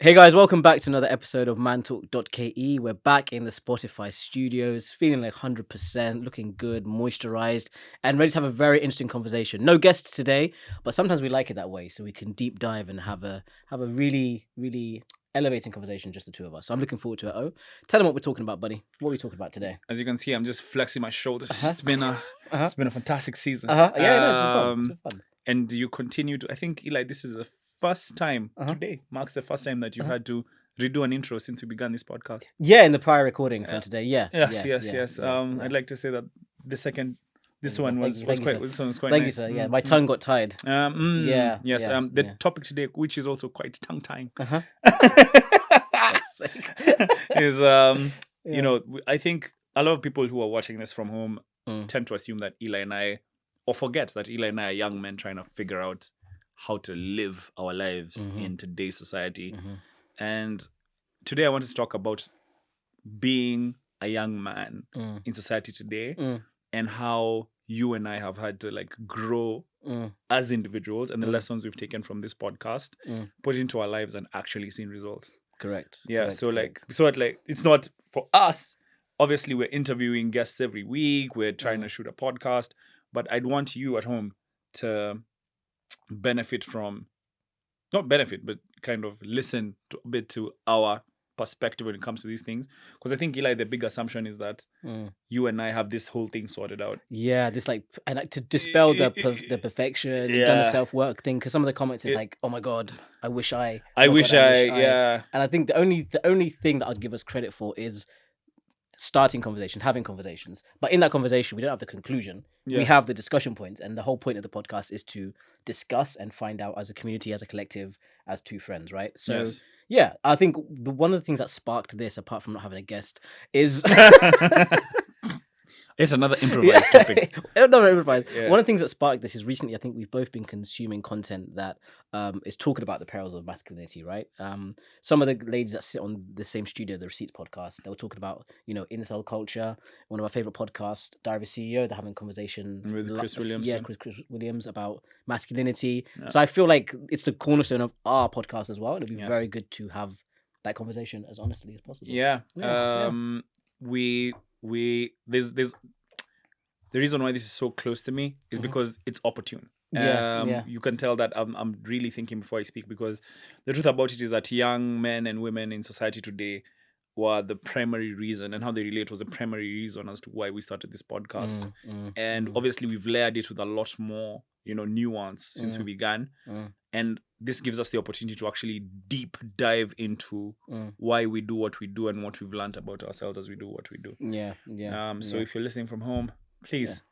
Hey guys, welcome back to another episode of Mantalk.ke. We're back in the Spotify studios, feeling like 100%, looking good, moisturized, and ready to have a very interesting conversation. No guests today, but sometimes we like it that way, so we can deep dive and have a really, really elevating conversation, just the two of us. So I'm looking forward to it. Oh, tell them what we're talking about, buddy. What are we talking about today? As you can see, I'm just flexing my shoulders. It's been a fantastic season. Yeah, it's been fun. It's been fun. And you continue to. I think, Eli, this is the first time today marks the first time that you've had to redo an intro since we began this podcast. Yeah, in the prior recording from today. Yeah. Yes. I'd like to say that this one was quite Thank nice. you, sir. Yeah, my tongue got tied. The topic today, which is also quite tongue-tying, is you know, I think a lot of people who are watching this from home tend to assume that Eli and I, or forget that Eli and I are young men trying to figure out how to live our lives in today's society. And today I want to talk about being a young man in society today and how you and I have had to like grow as individuals and the lessons we've taken from this podcast, put into our lives and actually seen results. Correct. Yeah. So it's not for us. Obviously, we're interviewing guests every week. We're trying to shoot a podcast, but I'd want you at home to benefit from, not benefit, but kind of listen to a bit to our perspective when it comes to these things. Because I think, Eli, the big assumption is that you and I have this whole thing sorted out. Yeah, this and to dispel the perfection, you've done the self-work thing. Because some of the comments is like, "Oh my God, I wish I." And I think the only thing that I'd give us credit for is starting conversation, having conversations. But in that conversation, we don't have the conclusion. Yeah. We have the discussion points, and the whole point of the podcast is to discuss and find out as a community, as a collective, as two friends, right? So. Yes. Yeah, I think one of the things that sparked this, apart from not having a guest, is it's another improvised topic. Another improvised. Yeah. One of the things that sparked this is recently, I think we've both been consuming content that is talking about the perils of masculinity, right? Some of the ladies that sit on the same studio, the Receipts podcast, they were talking about, incel culture. One of our favorite podcasts, Diary of a CEO, they're having a conversation with Chris Williams. Yeah, Chris Williams about masculinity. Yeah. So I feel like it's the cornerstone of our podcast as well. It'd be very good to have that conversation as honestly as possible. Yeah. There's the reason why this is so close to me is because it's opportune. You can tell that I'm really thinking before I speak, because the truth about it is that young men and women in society today were the primary reason, and how they relate was the primary reason as to why we started this podcast. And obviously we've layered it with a lot more, nuance since we began. And this gives us the opportunity to actually deep dive into why we do what we do and what we've learned about ourselves as we do what we do. So if you're listening from home, please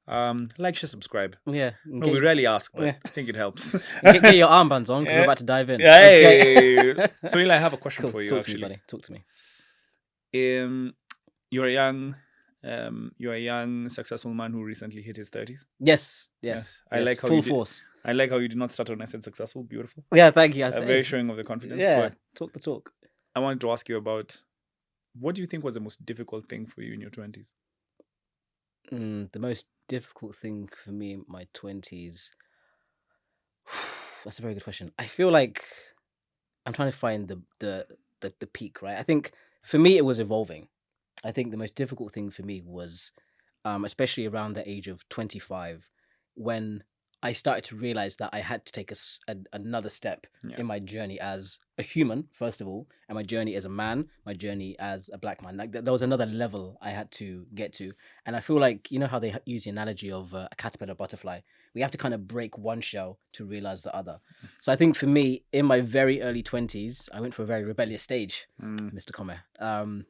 like, share, subscribe. Yeah. No, we rarely ask, but I think it helps. Get your armbands on, because we're about to dive in. Hey. Okay. So Eli, I have a question for you. Talk to me, buddy. Talk to me. You're a young, successful man who recently hit his 30s. Yes. I like how full force. I like how you did not start when I said successful. Beautiful. Yeah, thank you. Very showing of the confidence. Yeah, talk the talk. I wanted to ask you about, what do you think was the most difficult thing for you in your 20s? The most difficult thing for me in my 20s. That's a very good question. I feel like I'm trying to find the peak, right? I think for me it was evolving. I think the most difficult thing for me was, especially around the age of 25, when I started to realize that I had to take another step in my journey as a human, first of all, and my journey as a man, my journey as a black man. Like there was another level I had to get to. And I feel like, how they use the analogy of a caterpillar butterfly. We have to kind of break one shell to realize the other. So I think for me, in my very early 20s, I went for a very rebellious stage, Mr. Come,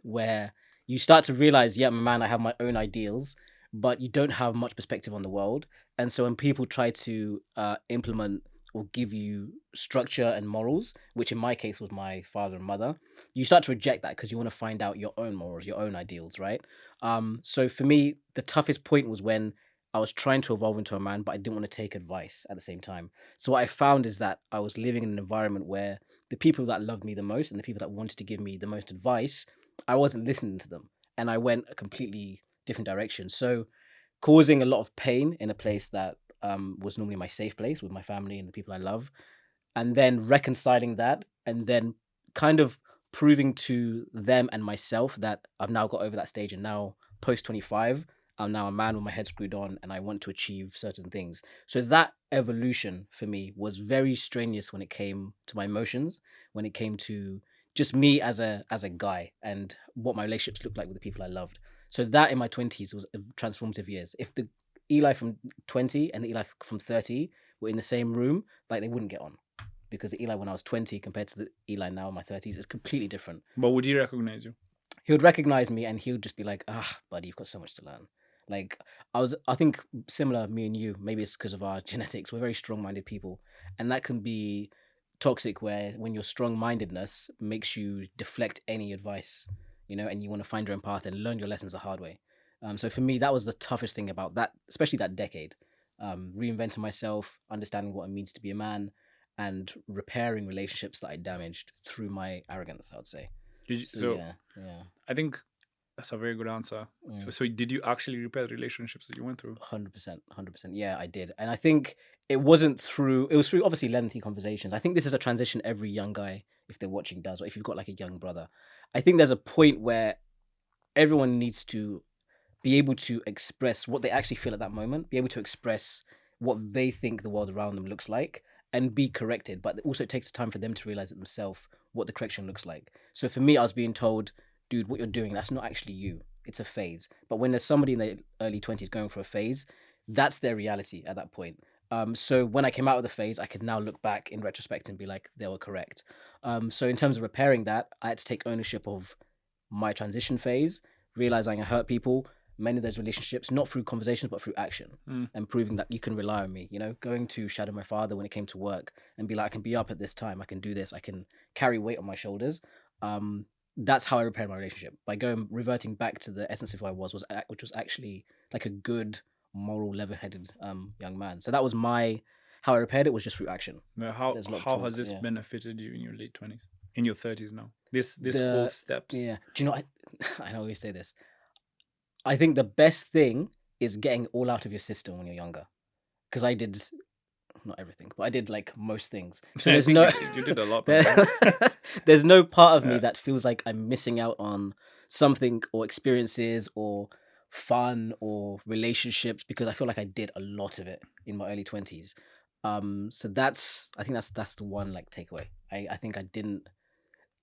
where you start to realize, yeah, man, I have my own ideals, but you don't have much perspective on the world. And so when people try to implement or give you structure and morals, which in my case was my father and mother, you start to reject that because you want to find out your own morals, your own ideals, right? So for me, the toughest point was when I was trying to evolve into a man, but I didn't want to take advice at the same time. So what I found is that I was living in an environment where the people that loved me the most and the people that wanted to give me the most advice, I wasn't listening to them. And I went a completely different direction. So causing a lot of pain in a place that was normally my safe place with my family and the people I love, and then reconciling that, and then kind of proving to them and myself that I've now got over that stage, and now post 25, I'm now a man with my head screwed on and I want to achieve certain things. So that evolution for me was very strenuous when it came to my emotions, when it came to just me as a guy and what my relationships looked like with the people I loved. So that in my 20s was a transformative years. If the Eli from 20 and the Eli from 30 were in the same room, like they wouldn't get on. Because the Eli when I was 20 compared to the Eli now in my 30s is completely different. But would he recognize you? He would recognize me and he would just be like, buddy, you've got so much to learn. Like I think similar, me and you, maybe it's because of our genetics, we're very strong-minded people. And that can be toxic where when your strong-mindedness makes you deflect any advice, and you want to find your own path and learn your lessons the hard way. So for me, that was the toughest thing about that, especially that decade. Reinventing myself, understanding what it means to be a man, and repairing relationships that I damaged through my arrogance, I would say. So yeah. I think that's a very good answer. So did you actually repair relationships that you went through? 100%. Yeah, I did. And I think it was through obviously lengthy conversations. I think this is a transition every young guy, if they're watching, does, or if you've got like a young brother. I think there's a point where everyone needs to be able to express what they actually feel at that moment, be able to express what they think the world around them looks like, and be corrected. But it also takes time for them to realize it themselves what the correction looks like. So for me, I was being told, dude, what you're doing, that's not actually you. It's a phase. But when there's somebody in their early 20s going for a phase, that's their reality at that point. So when I came out of the phase, I could now look back in retrospect and be like, they were correct. So in terms of repairing that, I had to take ownership of my transition phase, realizing I hurt people, many of those relationships, not through conversations, but through action, and proving that you can rely on me, going to shadow my father when it came to work and be like, I can be up at this time, I can do this, I can carry weight on my shoulders. That's how I repaired my relationship, by reverting back to the essence of who I was which was actually like a good, moral, level-headed young man. So that was how I repaired it, was just through action. Now, how has this benefited you in your late 20s, in your 30s now? This whole steps. Yeah. Do you know, I always say this. I think the best thing is getting all out of your system when you're younger. Because I did not everything, but I did like most things. So there's no you did a lot. There's no part of me that feels like I'm missing out on something or experiences or fun or relationships, because I feel like I did a lot of it in my early 20s. So I think that's the one like takeaway. I think I didn't.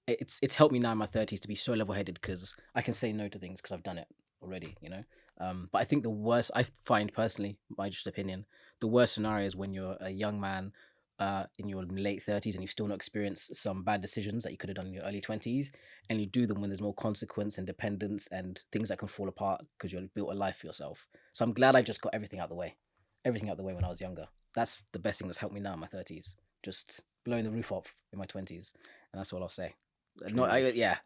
It's helped me now in my 30s to be so level-headed, because I can say no to things because I've done it already, but I think the worst, I find personally, my just opinion, the worst scenario is when you're a young man in your late 30s and you've still not experienced some bad decisions that you could have done in your early 20s, and you do them when there's more consequence and dependence and things that can fall apart because you've built a life for yourself. So I'm glad I just got everything out the way when I was younger. That's the best thing that's helped me now in my 30s, just blowing the roof off in my 20s, and that's all I'll say. No, yeah.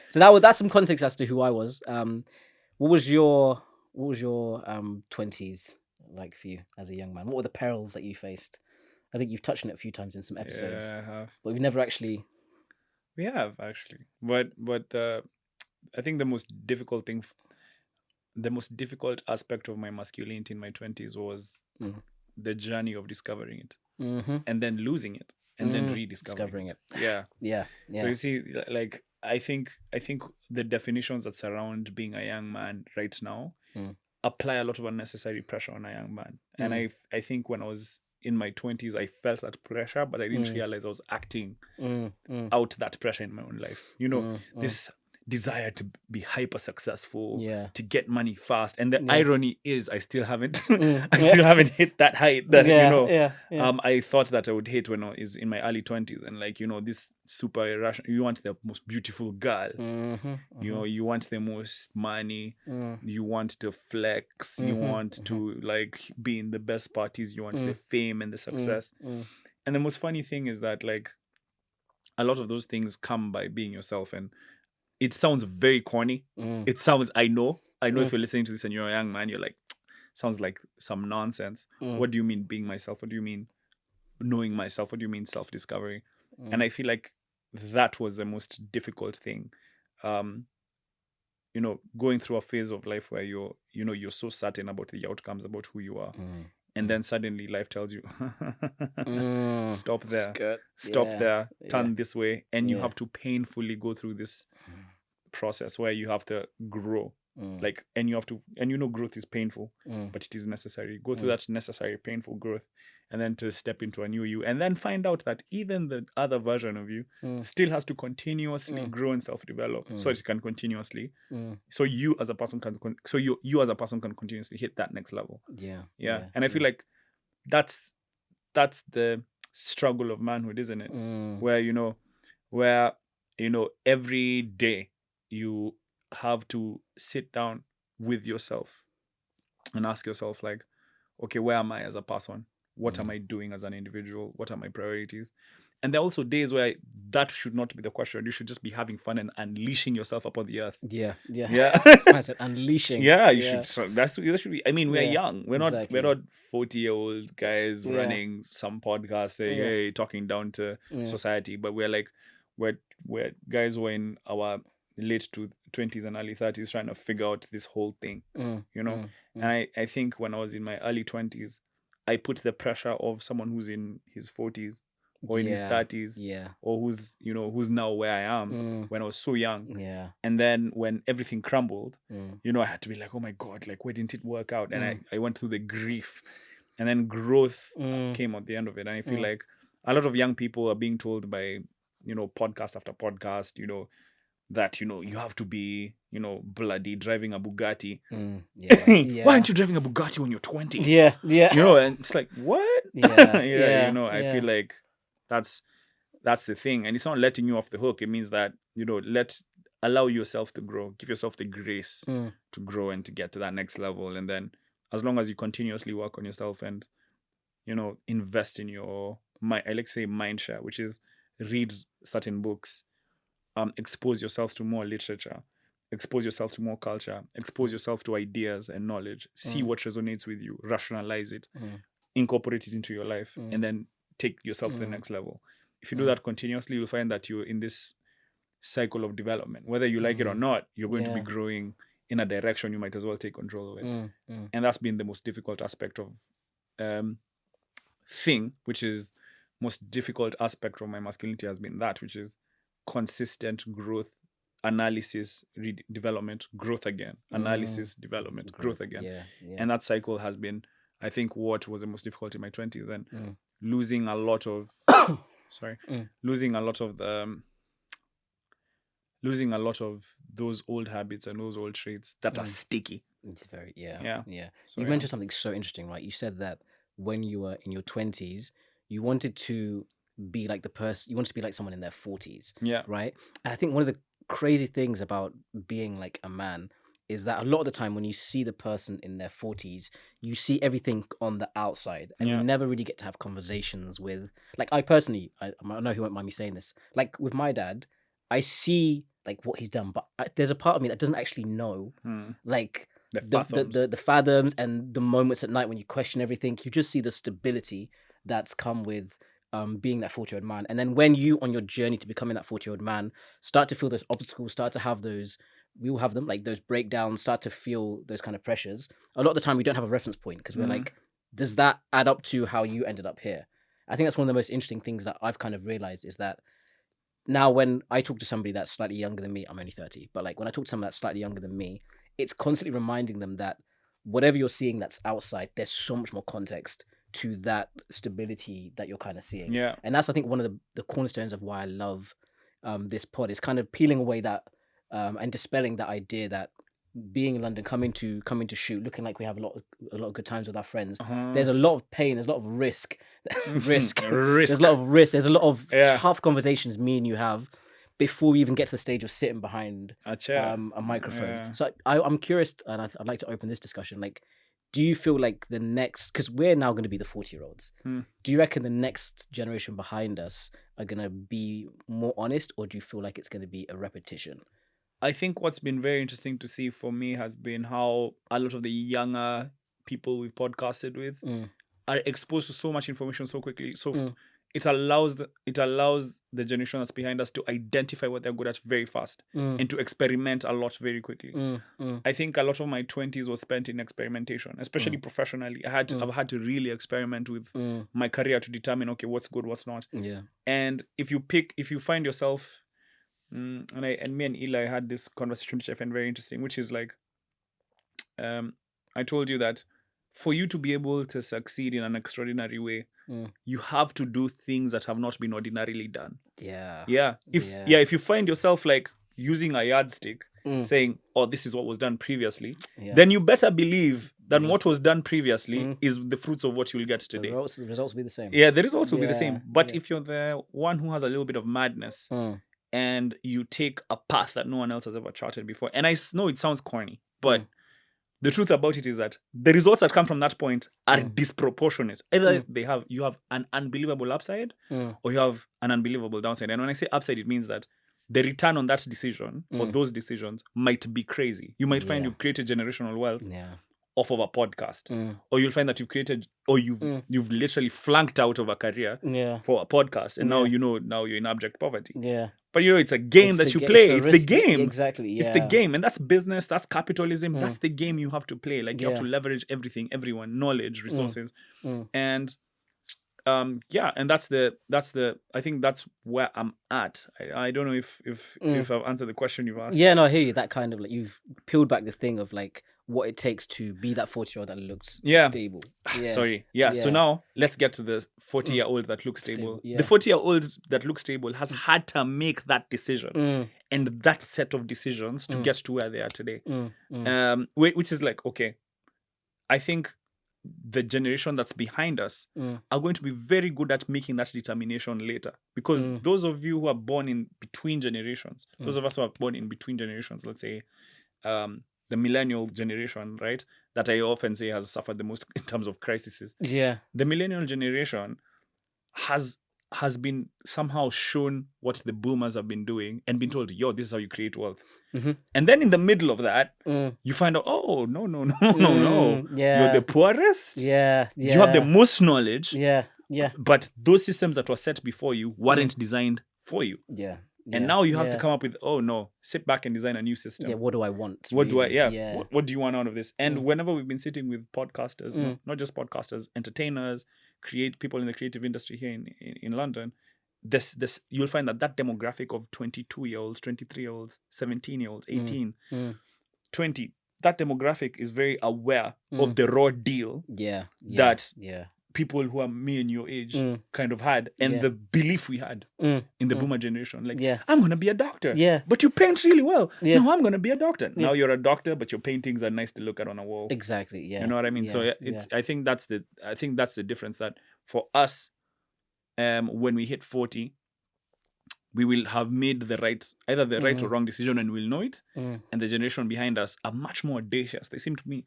So that's some context as to who I was. What was your 20s like for you as a young man? What were the perils that you faced? I think you've touched on it a few times in some episodes. Yeah, I have. But we've never actually. We have actually, but I think the most difficult aspect of my masculinity in my 20s was the journey of discovering it, and then losing it, and then rediscovering it. Yeah. So you see, like I think the definitions that surround being a young man right now apply a lot of unnecessary pressure on a young man. And I think when I was in my 20s, I felt that pressure, but I didn't realize I was acting out that pressure in my own life. This desire to be hyper successful, to get money fast, and the irony is I still haven't hit that height that I thought that I would hit when I was in my early 20s. And like, this super irrational, you want the most beautiful girl, you want the most money, you want to flex, you want to like be in the best parties, you want the fame and the success. And the most funny thing is that like a lot of those things come by being yourself. And it sounds very corny. It sounds, I know if you're listening to this and you're a young man, you're like, sounds like some nonsense. What do you mean being myself? What do you mean knowing myself? What do you mean self-discovery? And I feel like that was the most difficult thing. Going through a phase of life where you're so certain about the outcomes, about who you are. And then suddenly life tells you, stop there, turn this way. And you have to painfully go through this process where you have to grow. And you have to, and growth is painful, but it is necessary. Go through that necessary, painful growth, and then to step into a new you. And then find out that even the other version of you still has to continuously grow and self-develop so it can continuously. So you as a person can, you as a person can continuously hit that next level. Yeah. And I feel like that's the struggle of manhood, isn't it? Where every day you have to sit down with yourself and ask yourself, like, okay, where am I as a person? What am I doing as an individual? What are my priorities? And there are also days where that should not be the question. You should just be having fun and unleashing yourself upon the earth. Yeah. I said unleashing. Yeah, you should. That should be. I mean, we're young. We're exactly. not 40-year-old guys running some podcast saying, hey, talking down to society. But we're guys who are in our late 20s and early 30s trying to figure out this whole thing. And I think when I was in my early 20s, I put the pressure of someone who's in his 40s or in his 30s, or who's now where I am when I was so young. And then when everything crumbled, I had to be like, oh my God, like, why didn't it work out? And I went through the grief, and then growth came at the end of it. And I feel like a lot of young people are being told by podcast after podcast, that you have to be bloody driving a Bugatti. Why aren't you driving a Bugatti when you're 20? And it's like, what? I feel like that's the thing. And it's not letting you off the hook. It means that allow yourself to grow, give yourself the grace to grow and to get to that next level. And then as long as you continuously work on yourself and invest in your mind, I like to say mind share, which is read certain books, expose yourself to more literature, expose yourself to more culture, expose yourself to ideas and knowledge, see what resonates with you, rationalize it, incorporate it into your life, and then take yourself to the next level. If you do that continuously, you'll find that you're in this cycle of development. Whether you like it or not, you're going to be growing in a direction you might as well take control of it. And that's been the most difficult aspect of which is most difficult aspect of my masculinity has been that, which is consistent growth, analysis, development, growth again, analysis, development, growth again. And that cycle has been, I think, what was the most difficult in my 20s, and losing a lot of losing a lot of those old habits and those old traits that are sticky. It's very So, you mentioned something so interesting, right? You said that when you were in your 20s, you wanted to be like the person, you wanted to be like someone in their 40s. Right? And I think one of the crazy things about being like a man is that a lot of the time when you see the person in their 40s, you see everything on the outside, and you never really get to have conversations with, like, I personally, I know he won't mind me saying this, like with my dad, I see like what he's done, but there's a part of me that doesn't actually know like the fathoms and the moments at night when you question everything. You just see the stability that's come with being that 40-year-old man. And then when you, on your journey to becoming that 40-year-old man, start to feel those obstacles, start to have those, we will have them, like those breakdowns, start to feel those kind of pressures. A lot of the time we don't have a reference point because we're like, does that add up to how you ended up here? I think that's one of the most interesting things that I've kind of realized is that now when I talk to somebody that's slightly younger than me, I'm only 30, but like when I talk to someone that's slightly younger than me, it's constantly reminding them that whatever you're seeing that's outside, there's so much more context to that stability that you're kind of seeing. And that's, I think, one of the cornerstones of why I love this pod, is kind of peeling away that and dispelling that idea that being in London, coming to shoot, looking like we have a lot of good times with our friends. There's a lot of pain. There's a lot of risk. There's a lot of risk. There's a lot of tough conversations me and you have before we even get to the stage of sitting behind a microphone. So I'm curious, and I'd like to open this discussion. Like, do you feel like the next, because we're now going to be the 40-year-olds, do you reckon the next generation behind us are going to be more honest, or do you feel like it's going to be a repetition? I think what's been very interesting to see for me has been how a lot of the younger people we've podcasted with are exposed to so much information so quickly. So it allows the generation that's behind us to identify what they're good at very fast and to experiment a lot very quickly. I think a lot of my 20s was spent in experimentation, especially professionally. I've had to really experiment with my career to determine, okay, what's good, what's not. Yeah. And if you find yourself, and me and Eli had this conversation which I find very interesting, which is like, I told you that for you to be able to succeed in an extraordinary way, you have to do things that have not been ordinarily done. Yeah. If you find yourself like using a yardstick, saying, "Oh, this is what was done previously," then you better believe that what was done previously is the fruits of what you will get today. The results will be the same. Yeah, the results will be the same. But if you're the one who has a little bit of madness and you take a path that no one else has ever charted before, and I know it sounds corny, but the truth about it is that the results that come from that point are disproportionate. Either you have an unbelievable upside or you have an unbelievable downside. And when I say upside, it means that the return on that decision or those decisions might be crazy. You might find you've created generational wealth off of a podcast, or you'll find that you've literally flunked out of a career for a podcast, and now you're in abject poverty. But it's a game that you play. It's the game. Exactly. It's the game. And that's business, that's capitalism. That's the game you have to play. Like you have to leverage everything, everyone, knowledge, resources. And and that's the I think that's where I'm at. I don't know if I've answered the question you've asked. Yeah, no, I hear you. That kind of like you've peeled back the thing of like what it takes to be that 40-year-old that looks stable. Sorry. So now let's get to the 40-year-old that looks stable. Yeah. The 40-year-old that looks stable has had to make that decision and that set of decisions to get to where they are today. Which is like, okay, I think the generation that's behind us are going to be very good at making that determination later. Because those of you who are born in between generations, those of us who are born in between generations, let's say, the millennial generation, right, that I often say has suffered the most in terms of crises. Yeah. The millennial generation has been somehow shown what the boomers have been doing and been told, yo, this is how you create wealth. And then in the middle of that, you find out, oh, no. Yeah. You're the poorest. Yeah. You have the most knowledge. Yeah. But those systems that were set before you weren't designed for you. Yeah. And now you have to come up with, oh no, sit back and design a new system. Yeah, what do I want? What do I, what do you want out of this? And whenever we've been sitting with podcasters, not just podcasters, entertainers, people in the creative industry here in London, this you'll find that demographic of 22-year-olds, 23-year-olds, 17-year-olds, 18, 20, that demographic is very aware of the raw deal that people who are me and your age kind of had, and the belief we had in the boomer generation. Like, I'm going to be a doctor. But you paint really well. No, I'm going to be a doctor. Now you're a doctor, but your paintings are nice to look at on a wall. Exactly. Yeah. You know what I mean? So I think that's the difference, that for us, when we hit 40, we will have made either the right or wrong decision, and we'll know it. And the generation behind us are much more audacious. They seem to me,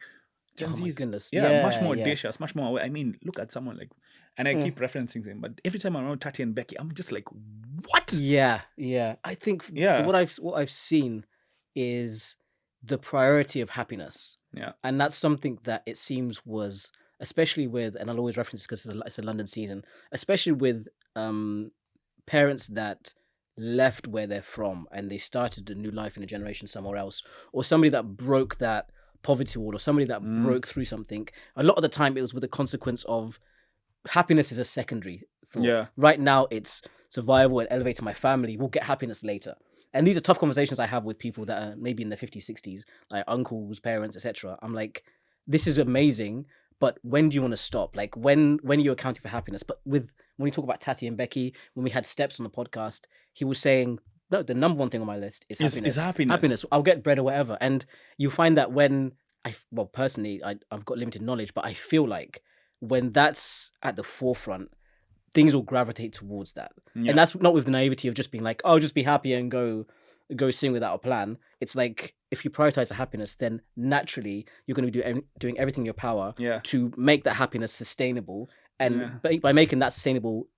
Gen Z's, my goodness. Much more audacious, much more aware. I mean, look at someone like, and I keep referencing him, but every time I'm around Tati and Becky, I'm just like, what? Yeah. I think what I've seen is the priority of happiness. Yeah. And that's something that it seems was, especially with, and I'll always reference because it's a London season, especially with parents that left where they're from and they started a new life in a generation somewhere else, or somebody that broke that poverty wall, or somebody that broke through something. A lot of the time it was with the consequence of happiness is a secondary thought. Yeah. Right now it's survival and elevating my family. We'll get happiness later. And these are tough conversations I have with people that are maybe in their 50s, 60s, like uncles, parents, etc. I'm like, this is amazing, but when do you want to stop? Like when are you accounting for happiness? But when we talk about Tati and Becky, when we had Steps on the podcast, he was saying, no, the number one thing on my list is happiness. Happiness. I'll get bread or whatever. And you find that when personally, I've got limited knowledge, but I feel like when that's at the forefront, things will gravitate towards that. Yeah. And that's not with the naivety of just being like, oh, just be happy and go sing without a plan. It's like, if you prioritize the happiness, then naturally you're going to be doing everything in your power to make that happiness sustainable. And by making that sustainable,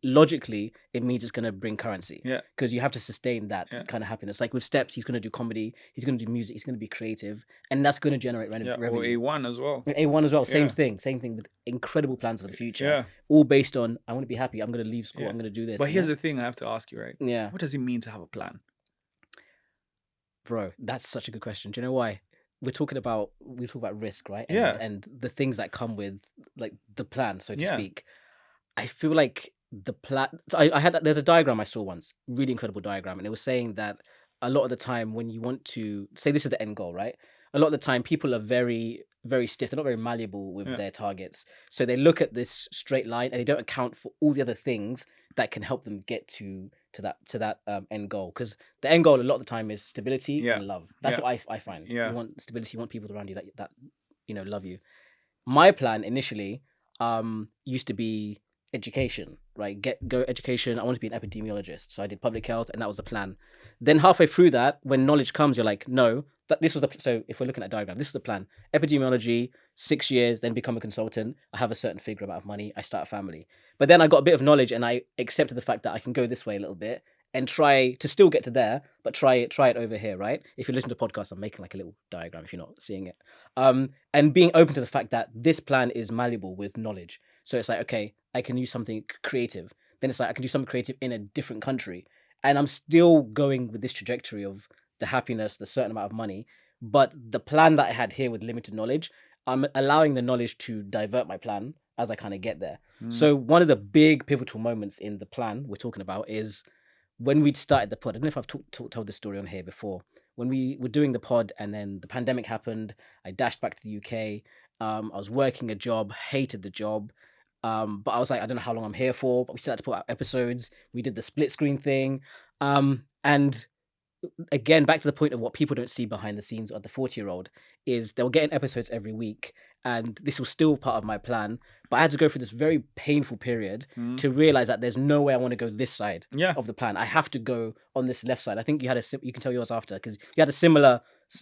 logically it means it's going to bring currency. Yeah. Because you have to sustain that kind of happiness. Like with Steps, he's going to do comedy, he's going to do music, he's going to be creative, and that's going to generate revenue. Or A1 as well. A1 as well, same thing with incredible plans for the future. All based on, I want to be happy, I'm going to leave school, I'm going to do this. But here's the thing I have to ask you, right? Yeah. What does it mean to have a plan? Bro, that's such a good question. Do you know why? We talk about risk, right? And the things that come with like the plan, so to speak. I feel like the plan. There's a diagram I saw once, really incredible diagram, and it was saying that a lot of the time when you want to say this is the end goal, right? A lot of the time people are very, very stiff. They're not very malleable with their targets, so they look at this straight line and they don't account for all the other things that can help them get to that end goal. Because the end goal a lot of the time is stability and love. That's what I find. You want stability, you want people around you that love you. My plan initially used to be education, right? Go education. I want to be an epidemiologist, so I did public health, and that was the plan. Then halfway through that, when knowledge comes, you're like, no, this was so if we're looking at a diagram, this is the plan: epidemiology, 6 years, then become a consultant. I have a certain figure amount of money. I start a family. But then I got a bit of knowledge, and I accepted the fact that I can go this way a little bit and try to still get to there, but try it over here, right? If you listen to podcasts, I'm making like a little diagram if you're not seeing it. And being open to the fact that this plan is malleable with knowledge. So it's like, okay, I can use something creative. Then it's like, I can do something creative in a different country. And I'm still going with this trajectory of the happiness, the certain amount of money. But the plan that I had here with limited knowledge, I'm allowing the knowledge to divert my plan as I kind of get there. So one of the big pivotal moments in the plan we're talking about is when we started the pod. I don't know if I've told this story on here before. When we were doing the pod and then the pandemic happened, I dashed back to the UK. I was working a job, hated the job. But I was like, I don't know how long I'm here for, but we still had to put out episodes. We did the split screen thing. And again, back to the point of what people don't see behind the scenes of the 40-year-old is they were getting episodes every week. And this was still part of my plan. But I had to go through this very painful period to realize that there's no way I want to go this side of the plan. I have to go on this left side. I think you can tell yours after because you had a similar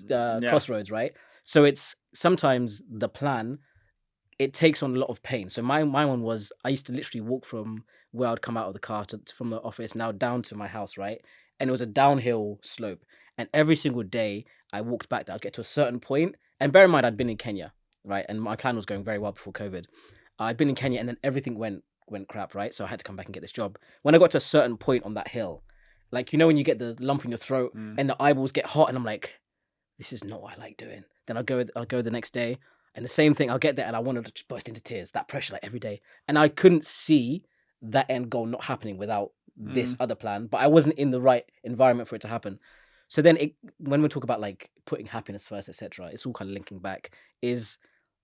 crossroads, right? So it's sometimes the plan, it takes on a lot of pain. So my one was, I used to literally walk from where I'd come out of the car from the office now down to my house, right? And it was a downhill slope. And every single day I walked back there, I'd get to a certain point. And bear in mind, I'd been in Kenya, right? And my plan was going very well before COVID. I'd been in Kenya and then everything went crap, right? So I had to come back and get this job. When I got to a certain point on that hill, like, when you get the lump in your throat and the eyeballs get hot and I'm like, this is not what I like doing. Then I'll go the next day. And the same thing, I'll get there and I wanted to just burst into tears, that pressure like every day. And I couldn't see that end goal not happening without this other plan, but I wasn't in the right environment for it to happen. So then when we talk about like putting happiness first, etc., it's all kind of linking back, is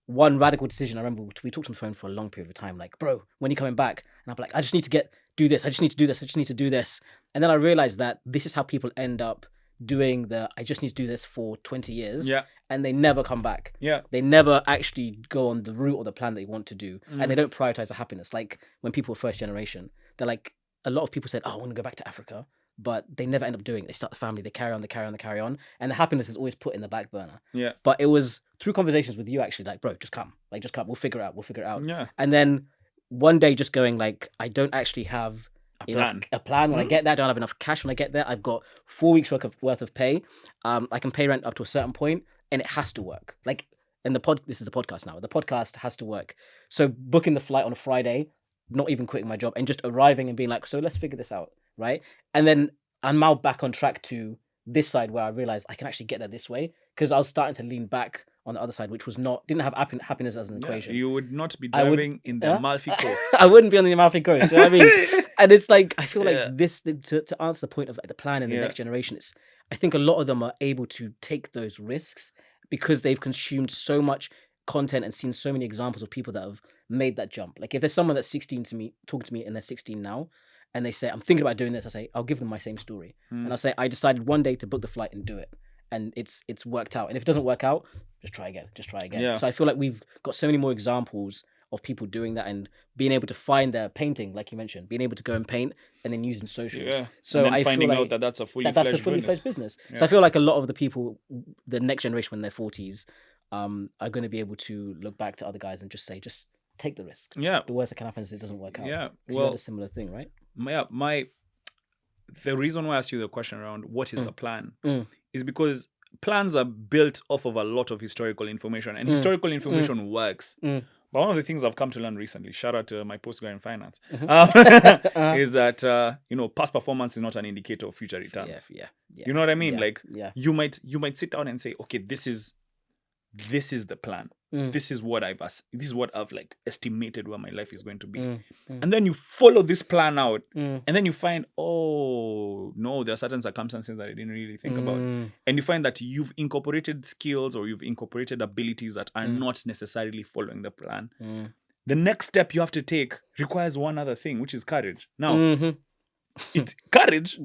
one radical decision. I remember we talked on the phone for a long period of time, like, bro, when are you coming back? And I'm like, I just need to do this. I just need to do this. I just need to do this. And then I realized that this is how people end up doing I just need to do this for 20 years. Yeah. And they never come back. Yeah. They never actually go on the route or the plan that they want to do. And they don't prioritize the happiness. Like when people were first generation, they're like, a lot of people said, oh, I want to go back to Africa. But they never end up doing it. They start the family, they carry on. And the happiness is always put in the back burner. Yeah. But it was through conversations with you actually, like, bro, just come. Like, just come. We'll figure it out. Yeah. And then one day just going like, I don't actually have a plan when I get there. I don't have enough cash when I get there. I've got 4 weeks worth of pay. I can pay rent up to a certain point and it has to work. Like, and this is the podcast now. The podcast has to work. So booking the flight on a Friday, not even quitting my job and just arriving and being like, so let's figure this out, right? And then I'm now back on track to this side where I realized I can actually get there this way because I was starting to lean back on the other side, which didn't have happiness as an equation. You would not be driving in the Amalfi Coast. I wouldn't be on the Amalfi Coast. You know what I mean? And it's like, I feel like this, to answer the point of like the plan and the next generation, I think a lot of them are able to take those risks because they've consumed so much content and seen so many examples of people that have made that jump. Like if there's someone that's 16 to me, talking to me and they're 16 now, and they say, I'm thinking about doing this, I say, I'll give them my same story. And I'll say, I decided one day to book the flight and do it. And it's worked out. And if it doesn't work out, just try again. Yeah. So I feel like we've got so many more examples of people doing that and being able to find their painting, like you mentioned, being able to go and paint and then using socials. Yeah. So and then I finding feel like out that that's a fully fledged business. Yeah. So I feel like a lot of the people, the next generation when they're 40s, are going to be able to look back to other guys and just say, just take the risk. Yeah. The worst that can happen is it doesn't work out. Yeah. Well, you had a similar thing, right? The reason why I asked you the question around what is a plan is because plans are built off of a lot of historical information, and historical information works. But one of the things I've come to learn recently, shout out to my postgrad in finance, is that past performance is not an indicator of future returns. Yeah. You know what I mean? Yeah. Like Yeah. you might sit down and say, okay, this is the plan. This is what I've like estimated where my life is going to be. And then you follow this plan out, and then you find, oh no, there are certain circumstances that I didn't really think about. And you find that you've incorporated skills or you've incorporated abilities that are not necessarily following the plan. The next step you have to take requires one other thing, which is courage. Now, courage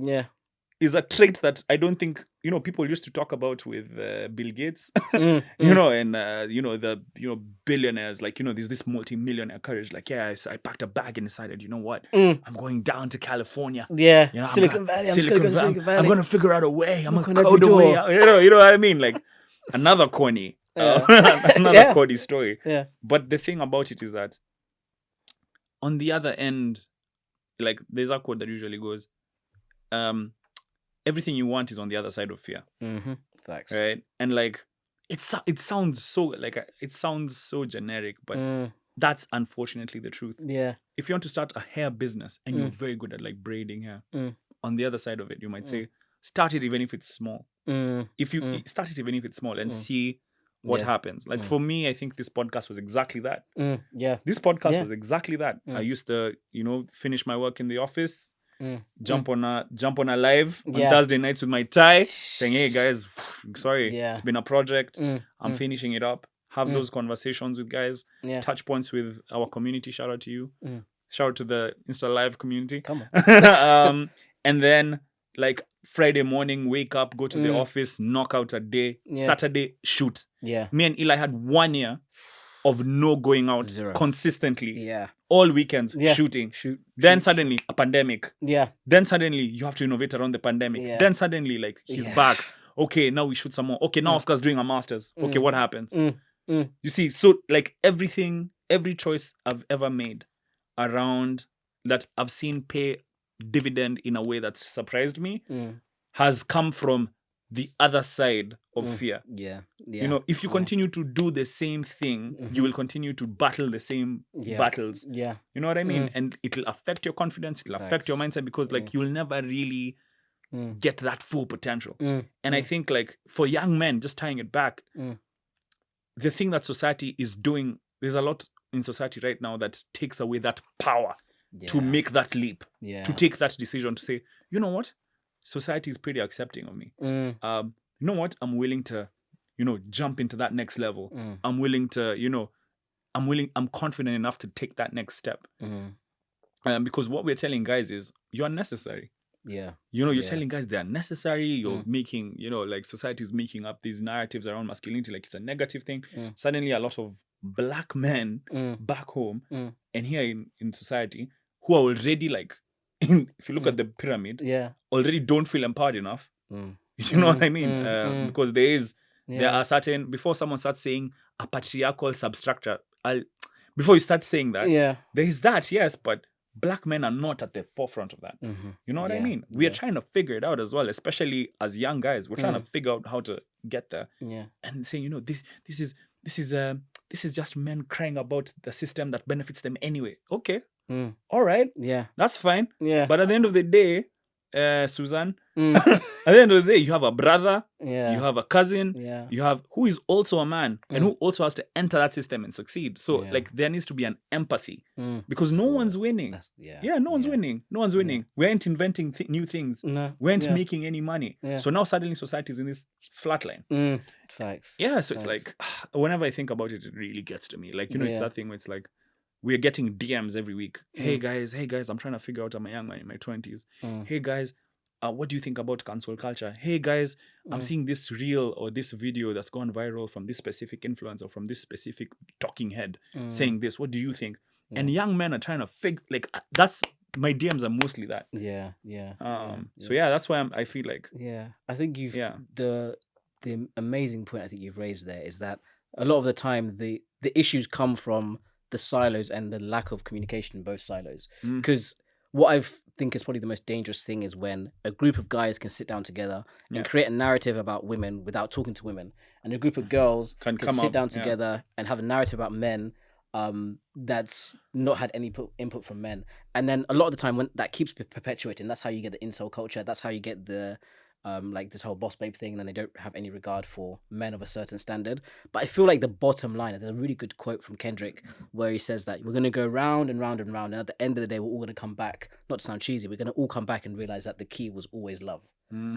is a trait that I don't think people used to talk about with Bill Gates, and the billionaires, like there's this multi-millionaire courage, like I packed a bag and decided, you know what, I'm going down to California, Silicon Valley, I'm gonna figure out a way, I'm gonna code a way out, you know what I mean, like another corny corny story. But the thing about it is that on the other end, like there's a quote that usually goes, everything you want is on the other side of fear. Facts. Right? And like it sounds so generic, but that's unfortunately the truth. Yeah. If you want to start a hair business and you're very good at like braiding hair, on the other side of it, you might say, start it even if it's small. If you start it even if it's small and see what happens. Like for me, I think this podcast was exactly that. This podcast was exactly that. I used to, finish my work in the office, jump on a live on Thursday nights with my tie, saying, hey guys, sorry, it's been a project, I'm finishing it up. Have those conversations with guys, touch points with our community. Shout out to you, shout out to the Insta Live community. Come on. And then like Friday morning, wake up, go to the office, knock out a day, Saturday shoot. Me and Eli had 1 year of no going out. Zero. Consistently. All weekends shooting. Then suddenly a pandemic. Then suddenly you have to innovate around the pandemic. Then suddenly like he's back. Okay, now we shoot some more. Okay, now Oscar's doing a master's. Okay, what happens? You see, so like every choice I've ever made around that I've seen pay dividend in a way that surprised me has come from the other side of fear. If you continue to do the same thing, you will continue to battle the same battles. You know what I mean? And it'll affect your confidence, it'll affect your mindset, because like you'll never really get that full potential. And I think like for young men, just tying it back, the thing that society is doing, there's a lot in society right now that takes away that power to make that leap, to take that decision, to say, you know what, society is pretty accepting of me. You know what, I'm willing to, jump into that next level. I'm willing to, I'm confident enough to take that next step. Because what we're telling guys is, you're necessary. You're telling guys they are necessary. You're making, like society is making up these narratives around masculinity, like it's a negative thing. Suddenly a lot of black men back home and here in society who are already like, if you look at the pyramid, already don't feel empowered enough. You know what I mean? Because there are certain, before someone starts saying a patriarchal substructure, before you start saying that, there is that, yes, but black men are not at the forefront of that. You know what I mean? We are trying to figure it out as well, especially as young guys. We're trying to figure out how to get there. And saying, this is just men crying about the system that benefits them anyway. Okay. All right. That's fine. But at the end of the day, Susan, at the end of the day, you have a brother, you have a cousin, you have who is also a man and who also has to enter that system and succeed. So like there needs to be an empathy because no one's winning. No one's winning. No one's winning. We ain't inventing new things. We ain't making any money. So now suddenly society is in this flat line. Facts. So it's like whenever I think about it, it really gets to me. Like, it's that thing where it's like, we're getting DMs every week. Hey guys, I'm trying to figure out, I'm a young man in my 20s. Hey guys, what do you think about cancel culture? Hey guys, I'm seeing this reel or this video that's gone viral from this specific influencer, from this specific talking head saying this. What do you think? And young men are trying to figure, like, that's, my DMs are mostly that. So that's why I feel like. I think you've, the amazing point I think you've raised there is that a lot of the time the issues come from the silos and the lack of communication in both silos. Mm. Because what I think is probably the most dangerous thing is when a group of guys can sit down together and create a narrative about women without talking to women, and a group of girls can sit down together and have a narrative about men that's not had any input from men. And then a lot of the time when that keeps perpetuating, that's how you get the incel culture. That's how you get the like this whole boss babe thing, and then they don't have any regard for men of a certain standard. But I feel like the bottom line, there's a really good quote from Kendrick where he says that we're going to go round and round and round, and at the end of the day, we're all going to come back, not to sound cheesy, we're going to all come back and realize that the key was always love.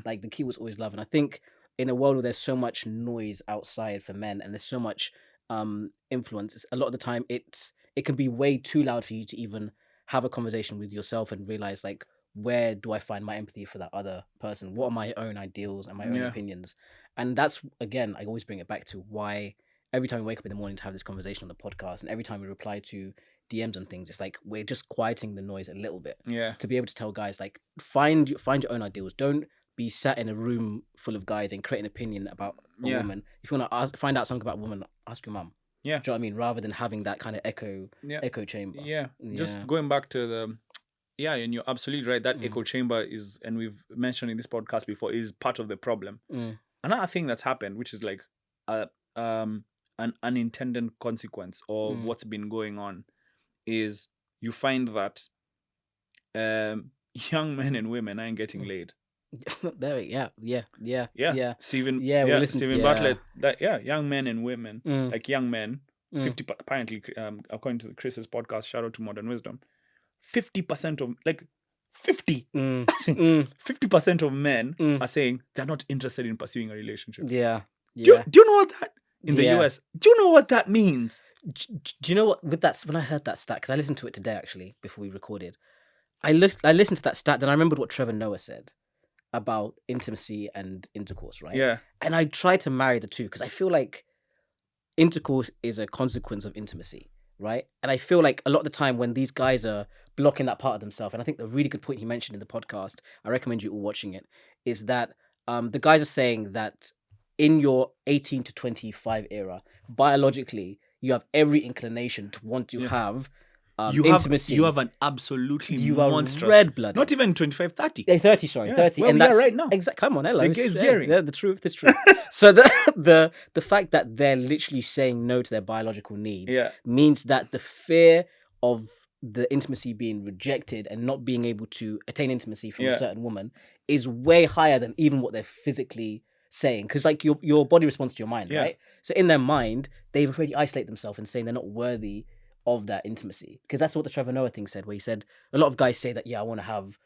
Like the key was always love. And I think in a world where there's so much noise outside for men, and there's so much influence, a lot of the time it can be way too loud for you to even have a conversation with yourself and realize, like, where do I find my empathy for that other person? What are my own ideals and my own opinions? And that's, again, I always bring it back to why every time we wake up in the morning to have this conversation on the podcast, and every time we reply to DMs and things, it's like we're just quieting the noise a little bit. To be able to tell guys, like, find your own ideals. Don't be sat in a room full of guys and create an opinion about a woman. If you want to find out something about a woman, ask your mum. Do you know what I mean? Rather than having that kind of echo chamber. Just going back to the and you're absolutely right. That echo chamber is, and we've mentioned in this podcast before, is part of the problem. Another thing that's happened, which is like an unintended consequence of what's been going on, is you find that young men and women aren't getting laid. Stephen Bartlett, young men and women, like young men, 50 apparently, according to Chris's podcast, shout out to Modern Wisdom, 50% of 50% of men are saying they're not interested in pursuing a relationship. Do you know what that in the US? Do you know what that means? Do you know what, with that, when I heard that stat, because I listened to it today actually before we recorded, I listened to that stat, then I remembered what Trevor Noah said about intimacy and intercourse, right? And I tried to marry the two, because I feel like intercourse is a consequence of intimacy, right? And I feel like a lot of the time when these guys are blocking that part of themselves, and I think the really good point he mentioned in the podcast, I recommend you all watching it, is that the guys are saying that in your 18 to 25 era, biologically, you have every inclination to want to have intimacy. You have an absolutely monstrous... red-blooded. Not even 25, 30. 30, sorry. 30. Where and that's right now. Come on, hello. The gearing. The truth, the truth. So the fact that they're literally saying no to their biological needs means that the fear of the intimacy being rejected and not being able to attain intimacy from a certain woman is way higher than even what they're physically saying. Because, like, your body responds to your mind, right? So in their mind, they've already isolated themselves and saying they're not worthy of that intimacy. Because that's what the Trevor Noah thing said, where he said a lot of guys say that, I want to have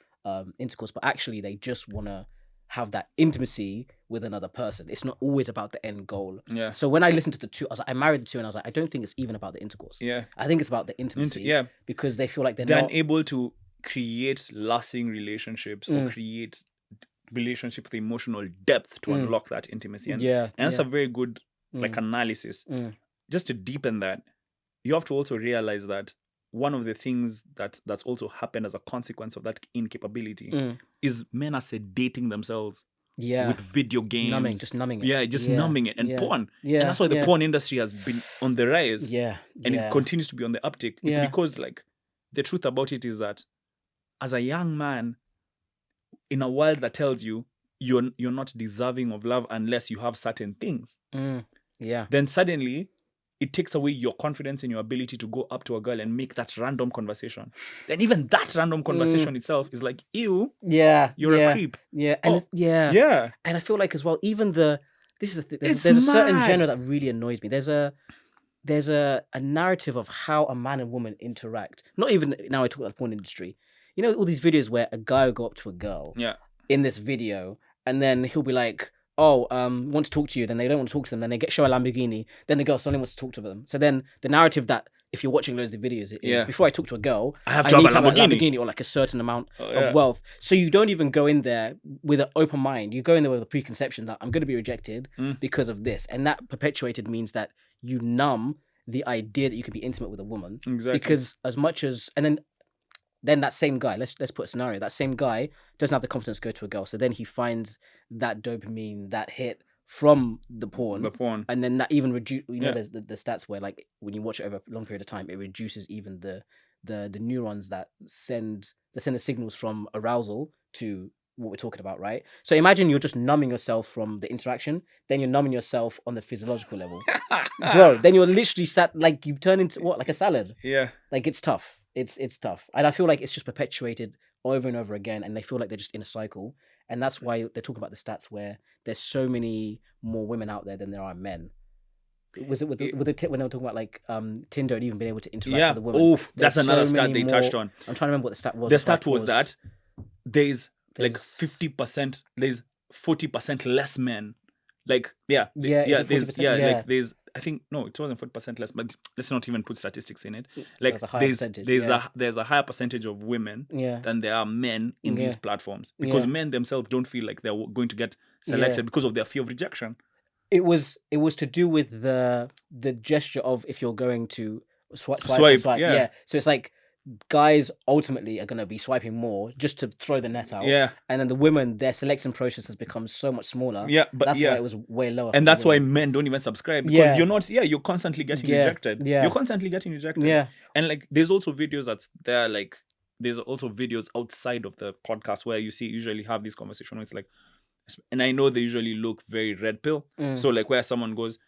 intercourse, but actually they just want to have that intimacy with another person. It's not always about the end goal. So when I listened to the two, I married the two, and I was like, I don't think it's even about the intercourse. I think it's about the intimacy. Because they feel like they're not able to create lasting relationships or create relationship with emotional depth to unlock that intimacy. And that's a very good analysis. Just to deepen that, you have to also realize that one of the things that's also happened as a consequence of that incapability is men are sedating themselves with video games. Numbing it. Numbing it. And porn. And that's why the porn industry has been on the rise. And it continues to be on the uptick. It's because, like, the truth about it is that as a young man, in a world that tells you you're not deserving of love unless you have certain things, then suddenly it takes away your confidence in your ability to go up to a girl and make that random conversation. Then even that random conversation itself is like, ew, you're a creep. And and I feel like as well, even there's a certain genre that really annoys me. There's a narrative of how a man and woman interact. Not even now I talk about the porn industry. You know, all these videos where a guy will go up to a girl in this video, and then he'll be like, want to talk to you, then they don't want to talk to them, then they show a Lamborghini, then the girl suddenly wants to talk to them. So then the narrative that, if you're watching loads of videos, is before I talk to a girl, I need to have a Lamborghini or like a certain amount of wealth. So you don't even go in there with an open mind. You go in there with a preconception that I'm going to be rejected because of this. And that perpetuated means that you numb the idea that you can be intimate with a woman. Exactly. Because as much as... And then that same guy, let's put a scenario, that same guy doesn't have the confidence to go to a girl. So then he finds that dopamine, that hit from the porn. And then that even reduce. There's the stats where like when you watch it over a long period of time, it reduces even the neurons that send the signals from arousal to what we're talking about, right? So imagine you're just numbing yourself from the interaction, then you're numbing yourself on the physiological level, bro. Then you're literally like you turn into what, like a salad. Yeah, like it's tough. It's tough, and I feel like it's just perpetuated over and over again, and they feel like they're just in a cycle, and that's why they're talking about the stats where there's so many more women out there than there are men. Was it when they were talking about like Tinder and even being able to interact with a woman? Oh, that's another stat they touched on. I'm trying to remember what the stat was. The stat was that there's like 50%, there's 40% less men. Like there's I think no, it wasn't 40% less, but let's not even put statistics in it. Like there's a higher percentage of women than there are men in these platforms, because men themselves don't feel like they're going to get selected because of their fear of rejection. It was to do with the gesture of if you're going to swipe. Yeah. So it's like guys ultimately are going to be swiping more just to throw the net out. Yeah. And then the women, their selection process has become so much smaller. Yeah, but that's why it was way lower. And that's why men don't even subscribe, because you're constantly getting rejected. Yeah. You're constantly getting rejected. Yeah. And like there's also videos there's also videos outside of the podcast where you usually have this conversation where it's like, and I know they usually look very red pill. So like where someone goes,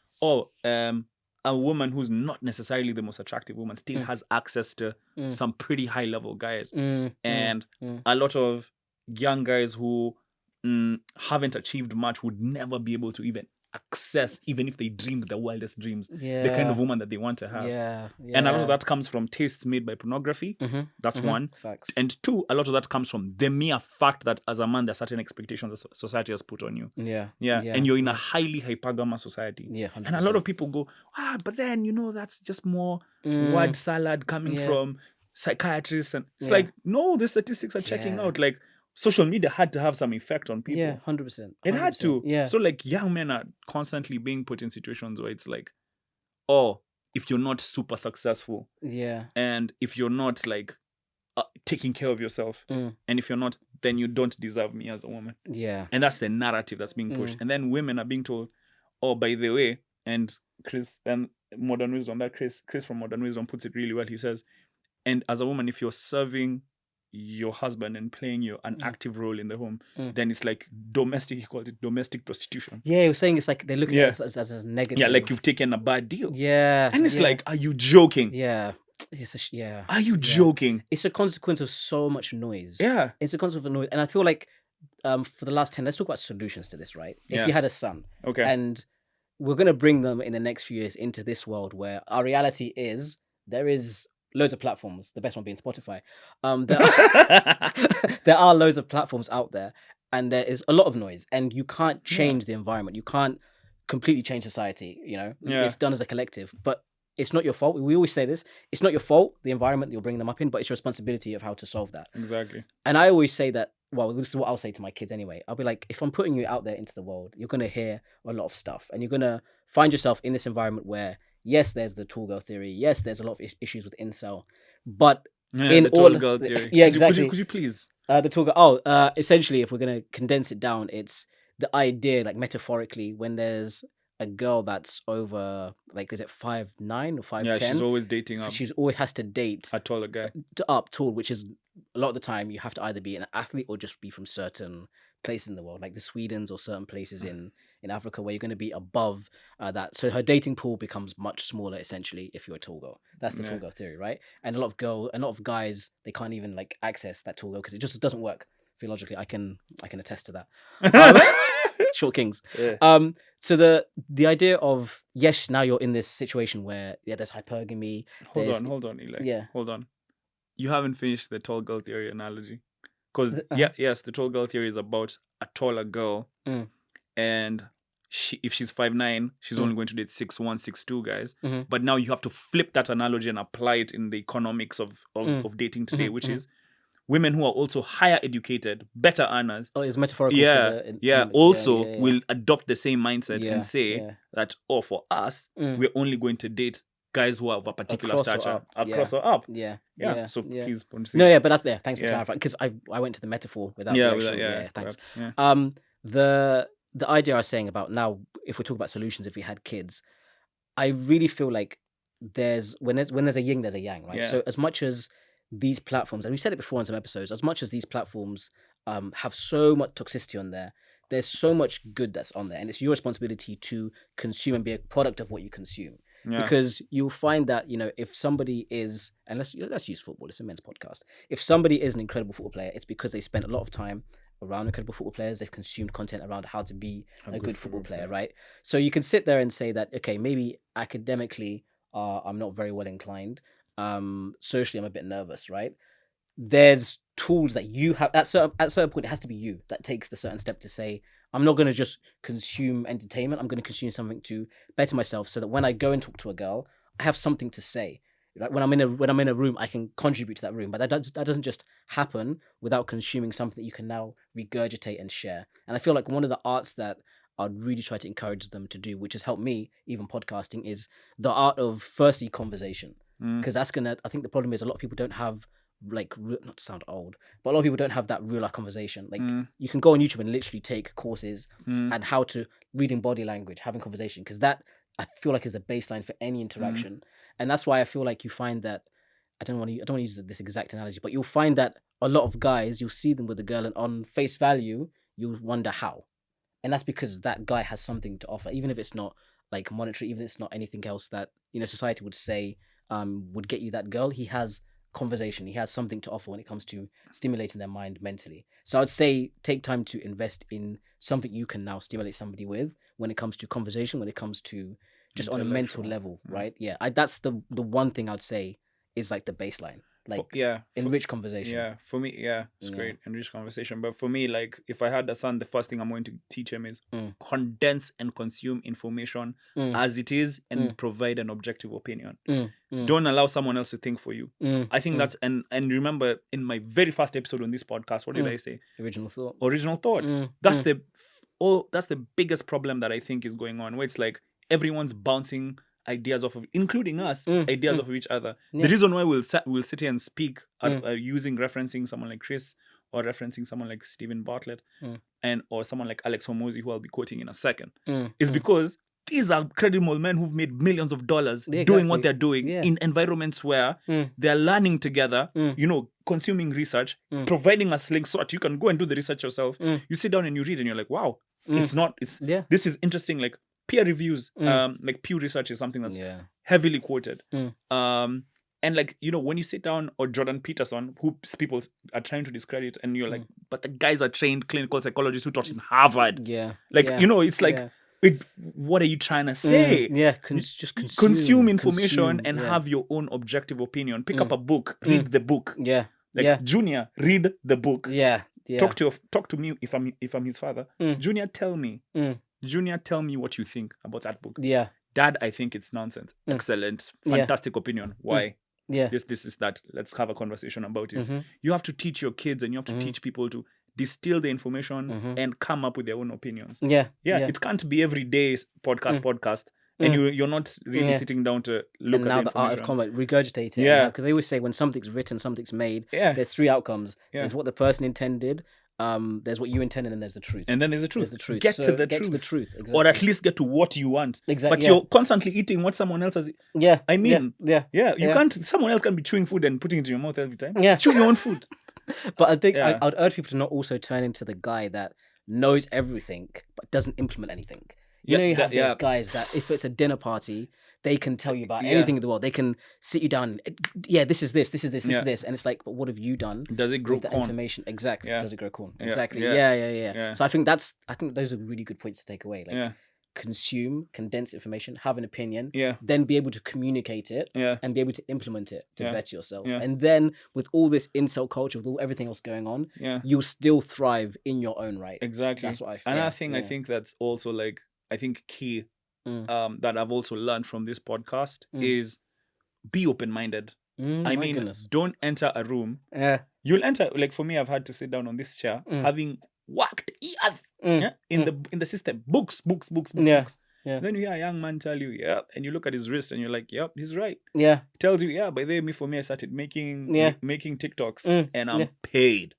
a woman who's not necessarily the most attractive woman still has access to some pretty high level guys. And a lot of young guys who haven't achieved much would never be able to even access, even if they dreamed the wildest dreams, the kind of woman that they want to have. And a lot of that comes from tastes made by pornography. That's one. Facts. And two, a lot of that comes from the mere fact that as a man, there are certain expectations that society has put on you. And you're in a highly hypergamous society. 100%. And a lot of people go, but then that's just more word salad coming from psychiatrists. And it's like, no, the statistics are checking out. Like, social media had to have some effect on people. 100%. It had to. Yeah. So like young men are constantly being put in situations where it's like, if you're not super successful, and if you're not like taking care of yourself, and if you're not, then you don't deserve me as a woman. And that's the narrative that's being pushed. And then women are being told, by the way, and Chris from Modern Wisdom puts it really well. He says, and as a woman, if you're serving your husband and playing an active role in the home, then it's like he called it domestic prostitution. He was saying it's like they're looking at it as negative. Yeah, like you've taken a bad deal. And it's like, are you joking? Are you joking? It's a consequence of so much noise. It's a consequence of noise. And I feel like for the last 10, let's talk about solutions to this, right? If you had a son, and we're going to bring them in the next few years into this world where our reality is there is loads of platforms, the best one being Spotify. There are loads of platforms out there, and there is a lot of noise, and you can't change the environment. You can't completely change society, It's done as a collective, but it's not your fault. We always say this. It's not your fault, the environment you're bringing them up in, but it's your responsibility of how to solve that. Exactly. And I always say that, well, this is what I'll say to my kids anyway. I'll be like, if I'm putting you out there into the world, you're going to hear a lot of stuff, and you're going to find yourself in this environment where, yes, there's the tall girl theory. Yes, there's a lot of issues with incel, but in the tall girl theory. Exactly. Could you please? The tall girl. Essentially, if we're gonna condense it down, it's the idea, like metaphorically, when there's a girl that's over, like, is it 5'9" or 5'10"? Yeah, she's always dating up. She's always has to date a taller guy. Tall, which is a lot of the time you have to either be an athlete or just be from certain places in the world, like the Swedens or certain places in Africa where you're going to be above that. So her dating pool becomes much smaller, essentially, if you're a tall girl. That's the tall girl theory, right? And a lot of guys, they can't even like access that tall girl because it just doesn't work theologically. I can attest to that. Short kings. So the idea of, yes, now you're in this situation where there's hypergamy. Hold on, Eli. Hold on. You haven't finished the tall girl theory analogy. Because the tall girl theory is about a taller girl, and if she's 5'9", she's only going to date 6'1", 6'2" guys. But now you have to flip that analogy and apply it in the economics of dating today, which is women who are also higher educated, better earners. Oh, it's metaphorical. Will adopt the same mindset and say that, for us, we're only going to date guys who have a particular stature, across or up. So please continue. No, but that's there. Thanks for clarifying, because I went to the metaphor without the actual. Thanks. the idea I was saying about now, if we talk about solutions, if we had kids, I really feel like when there's a yin, there's a yang, right? Yeah. So as much as these platforms, and we said it before in some episodes, as much as these platforms have so much toxicity on there, there's so much good that's on there, and it's your responsibility to consume and be a product of what you consume. Yeah. Because you'll find that, if somebody is, and let's use football, it's a men's podcast. If somebody is an incredible football player, it's because they spent a lot of time around incredible football players. They've consumed content around how to be a good football player, right? So you can sit there and say that, okay, maybe academically, I'm not very well inclined. Socially, I'm a bit nervous, right? There's tools that you have at certain point. It has to be you that takes the certain step to say, I'm not going to just consume entertainment. I'm going to consume something to better myself, so that when I go and talk to a girl, I have something to say. Like when I'm in a room, I can contribute to that room. But that doesn't just happen without consuming something that you can now regurgitate and share. And I feel like one of the arts that I'd really try to encourage them to do, which has helped me, even podcasting, is the art of firstly conversation. Because I think the problem is a lot of people don't have, like, not to sound old, but a lot of people don't have that real life conversation. Like, you can go on YouTube and literally take courses and how to reading body language, having conversation, because that, I feel like, is the baseline for any interaction. And that's why I feel like you find that, I don't want to use this exact analogy, but you'll find that a lot of guys, you'll see them with a girl, and on face value, you'll wonder how. And that's because that guy has something to offer, even if it's not like monetary, even if it's not anything else that, society would say would get you that girl. He has conversation. He has something to offer when it comes to stimulating their mind mentally. So I would say take time to invest in something you can now stimulate somebody with when it comes to conversation, when it comes to just on a mental level, right? Yeah, that's the one thing I'd say is like the baseline. Like, enrich conversation. Yeah, for me, it's great, enrich conversation. But for me, like, if I had a son, the first thing I'm going to teach him is condense and consume information as it is, and provide an objective opinion. Don't allow someone else to think for you. I think that's and remember, in my very first episode on this podcast, what did I say? Original thought. That's the biggest problem that I think is going on, where it's like everyone's bouncing ideas off of, including us, ideas off of each other. The reason why we'll sit here and speak referencing someone like Chris, or referencing someone like Stephen Bartlett, or someone like Alex Hormozy, who I'll be quoting in a second, is because these are credible men who've made millions of dollars doing what they're doing in environments where they're learning together, consuming research, providing us links so that you can go and do the research yourself. You sit down and you read and you're like, wow, this is interesting. Like, peer reviews, like Pew Research is something that's heavily quoted. And like, when you sit down, or Jordan Peterson, who people are trying to discredit, and you're like, but the guys are trained clinical psychologists who taught in Harvard. It's like, what are you trying to say? Just consume information and have your own objective opinion. Pick up a book, read the book. Junior, read the book. Talk to me if I'm his father. Junior, tell me. Junior, tell me what you think about that book. Dad, I think it's nonsense. Excellent. Fantastic opinion. Why? This is that. Let's have a conversation about it. You have to teach your kids, and you have to teach people to distill the information and come up with their own opinions. It can't be every day podcast. And you're not really sitting down to look at the art of comment, regurgitate it. Because they always say when something's written, something's made, there's three outcomes. There's what the person intended, there's what you intended, and there's the truth. And then there's the truth. Get to the truth. Exactly. Or at least get to what you want. Exactly. But you're constantly eating what someone else has. You can't. Someone else can be chewing food and putting it in your mouth every time. Chew your own food. But I think I'd urge people to not also turn into the guy that knows everything but doesn't implement anything. You have those guys that if it's a dinner party, they can tell you about anything in the world. They can sit you down. This is this, and it's like, but what have you done? Does it grow with that corn? information? Exactly. Does it grow corn? Exactly. Yeah. So I think those are really good points to take away. Like, consume, condense information, have an opinion, then be able to communicate it, and be able to implement it to better yourself. And then with all this incel culture, with everything else going on, you'll still thrive in your own right. Exactly. That's what I feel. And I think that's also, like, key that I've also learned from this podcast is be open-minded. Don't enter a room. You'll enter, like, for me, I've had to sit down on this chair having worked years in the system. Books. Then you hear a young man tell you, and you look at his wrist and you're like, yep, he's right. Tells you, by the way, for me, I started making TikToks and I'm paid.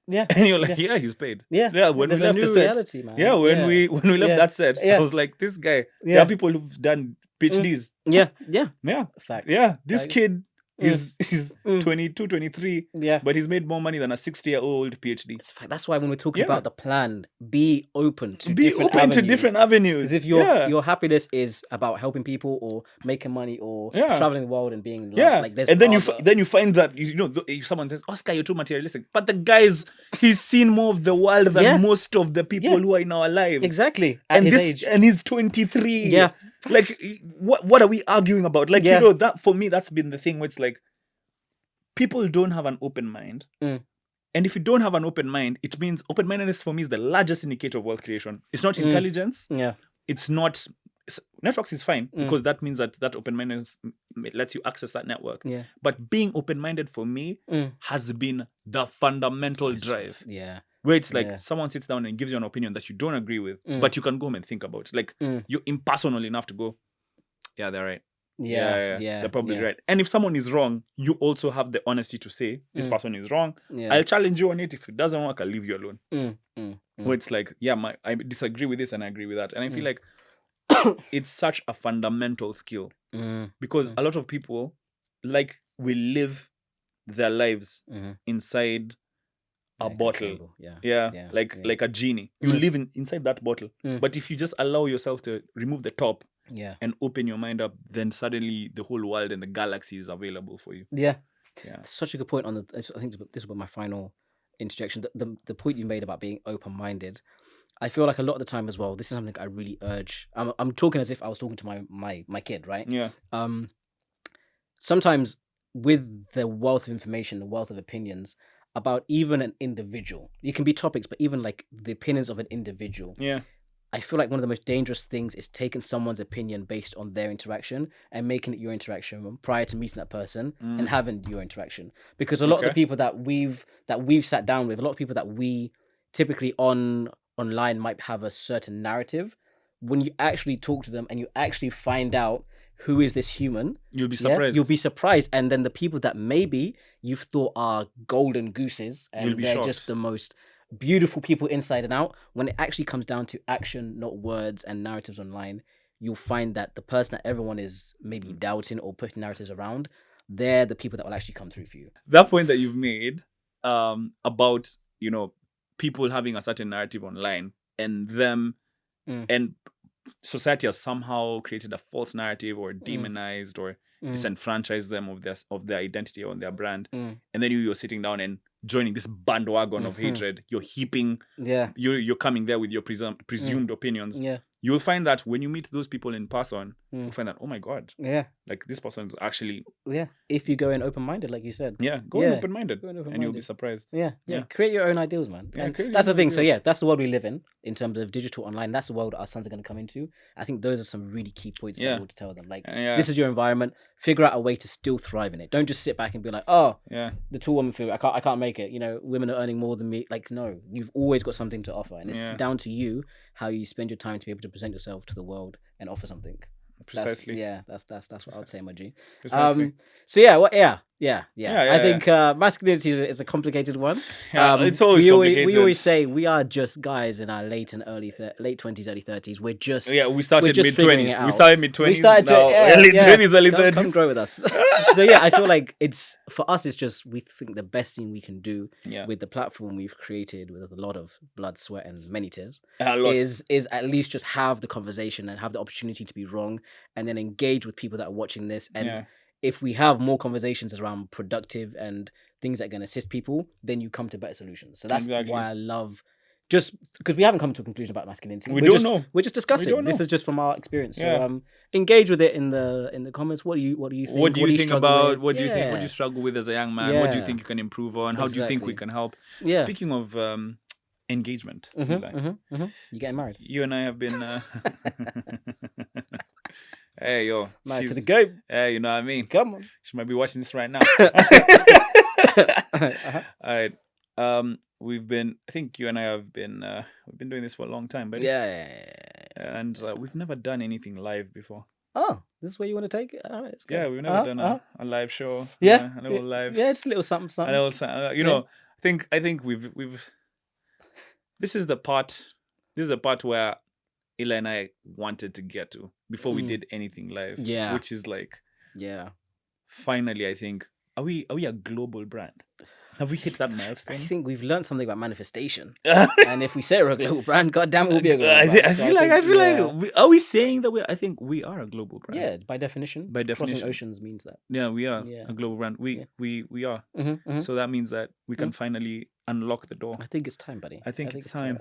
Yeah. And you're like, yeah, he's paid. Yeah. Yeah. When There's we a left the new set, reality, man. yeah, when we left Yeah. that set, Yeah. I was like, this guy. There Yeah. are people who've done PhDs. Yeah. Yeah. Yeah. Facts. Yeah. This Facts. kid is 22, 23, Yeah. but he's made more money than a 60-year-old PhD. That's why when we're talking Yeah. about the plan, be open to Be different open avenues. to different avenues. Because if your happiness is about helping people or making money or traveling the world and being loved, like there's and then you find that if someone says, Oscar, you're too materialistic, but the guy's he's seen more of the world than most of the people who are in our lives. Exactly. At his age. And he's 23. Yeah. Like what are we arguing about? Like that for me, that's been the thing where it's like people don't have an open mind. And if you don't have an open mind, it means open-mindedness for me is the largest indicator of wealth creation. It's not intelligence. Yeah. It's not... Networks is fine because that means that open-mindedness lets you access that network. Yeah. But being open-minded for me has been the fundamental drive. Yeah. Where it's like someone sits down and gives you an opinion that you don't agree with, but you can go home and think about it. Like you're impersonal enough to go, yeah, they're right. Yeah. They're probably right. And if someone is wrong, you also have the honesty to say, this person is wrong. Yeah. I'll challenge you on it. If it doesn't work, I'll leave you alone. Where it's like, I disagree with this and I agree with that. And I feel like it's such a fundamental skill. Because a lot of people, like, we live their lives inside a bottle. Like a genie. You live inside that bottle. But if you just allow yourself to remove the top and open your mind up, then suddenly the whole world and the galaxy is available for you. Yeah. Such a good point on I think this is my final interjection. The point you made about being open-minded, I feel like a lot of the time as well, this is something I really urge. I'm talking as if I was talking to my kid, right? Yeah. Sometimes with the wealth of information, the wealth of opinions about even an individual, it can be topics, but even like the opinions of an individual. Yeah. I feel like one of the most dangerous things is taking someone's opinion based on their interaction and making it your interaction prior to meeting that person and having your interaction. Because a lot of the people that we've sat down with, a lot of people that we typically online might have a certain narrative. When you actually talk to them and you actually find out who is this human, you'll be surprised. You'll be surprised. And then the people that maybe you've thought are golden gooses and they're just the most beautiful people inside and out, when it actually comes down to action, not words and narratives online, you'll find that the person that everyone is maybe doubting or putting narratives around, they're the people that will actually come through for you. That point that you've made about, people having a certain narrative online and them and society has somehow created a false narrative or demonized or disenfranchised them of their identity or their brand. And then you're sitting down and joining this bandwagon of hatred. You're heaping, you're coming there with your presumed opinions. You'll find that when you meet those people in person, you'll find that, oh my God, like this person is actually... If you go in open-minded, like you said. Go in open-minded and you'll be surprised. Create your own ideals, man. And that's the thing. Ideals. So that's the world we live in terms of digital online. That's the world our sons are going to come into. I think those are some really key points that I want to tell them. Like, this is your environment. Figure out a way to still thrive in it. Don't just sit back and be like, the tall woman feel, I can't make it. Women are earning more than me. Like, no, you've always got something to offer. And it's down to you how you spend your time to be able to present yourself to the world and offer something. Precisely. That's what I would say, my G. Precisely. I think masculinity is a complicated one. It's always complicated. We always say we are just guys in our late 20s, early 30s. We're just we started mid-20s. We started mid-20s. Early 20s, early 30s. Come grow with us. So I feel like for us, it's just we think the best thing we can do with the platform we've created with a lot of blood, sweat, and many tears is at least just have the conversation and have the opportunity to be wrong, and then engage with people that are watching this. And if we have more conversations around productive and things that are going to assist people, then you come to better solutions. So that's why I love, just because we haven't come to a conclusion about masculinity. We're just discussing. This is just from our experience. So engage with it in the comments. What do you think? What do you think about? What do you think? What do you struggle with as a young man? What do you think you can improve on? How do you think we can help? Speaking of engagement, you getting married? You and I have been. Hey, yo. Married to the game. Hey, you know what I mean? Come on. She might be watching this right now. All right. I think you and I have been, we've been doing this for a long time, buddy. And we've never done anything live before. Oh, this is where you want to take it? All right, let's go. We've never done a live show. A little live. Yeah, it's a little something. A little, I think we've this is the part where Eli and I wanted to get to before we did anything live. Yeah. Which is like, yeah. finally, I think, are we a global brand? Have we hit that milestone? I think we've learned something about manifestation. And if we say we're a global brand, goddamn, we'll be a global brand. I feel like, are we saying that I think we are a global brand? Yeah, by definition. By definition. Crossing oceans means that. Yeah, we are a global brand. We are. So that means that we can finally unlock the door. I think it's time, buddy. I think it's time.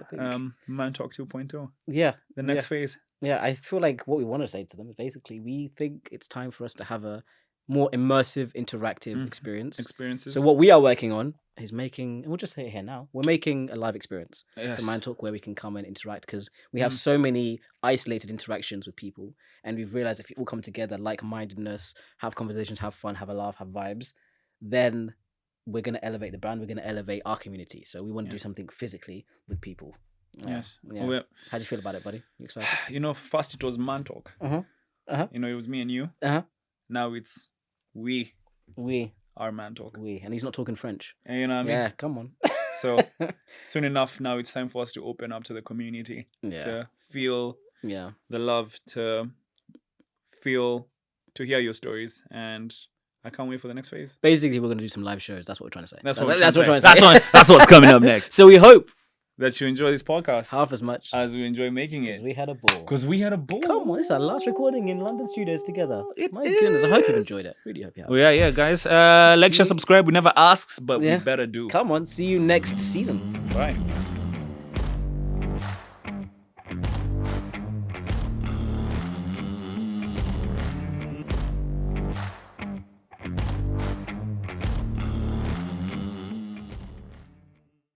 Mantalk 2.0. Yeah. The next phase. Yeah, I feel like what we want to say to them is basically we think it's time for us to have a more immersive, interactive experiences. So what we are working on is making, and we'll just say it here now, we're making a live experience for Mantalk where we can come and interact, because we have so many isolated interactions with people, and we've realized if you all come together, like-mindedness, have conversations, have fun, have a laugh, have vibes, then we're going to elevate the brand, we're going to elevate our community. So we want to do something physically with people. Yes. Yeah. How do you feel about it, buddy? You excited? First it was Mantalk. It was me and you. Now it's we are Mantalk. And he's not talking French. And you know what I mean? Yeah, come on. So soon enough, now it's time for us to open up to the community, to feel the love, to hear your stories, and I can't wait for the next phase. Basically, we're going to do some live shows. That's what we're trying to say. That's what we're trying to say. That's what's coming up next. So we hope that you enjoy this podcast half as much as we enjoy making it. Because we had a ball. Come on, this is our last recording in London studios together. My goodness, I hope you've enjoyed it. Really hope you have. Well, yeah, guys. Like, share, subscribe. We never asks, but we better do. Come on, see you next season. Bye.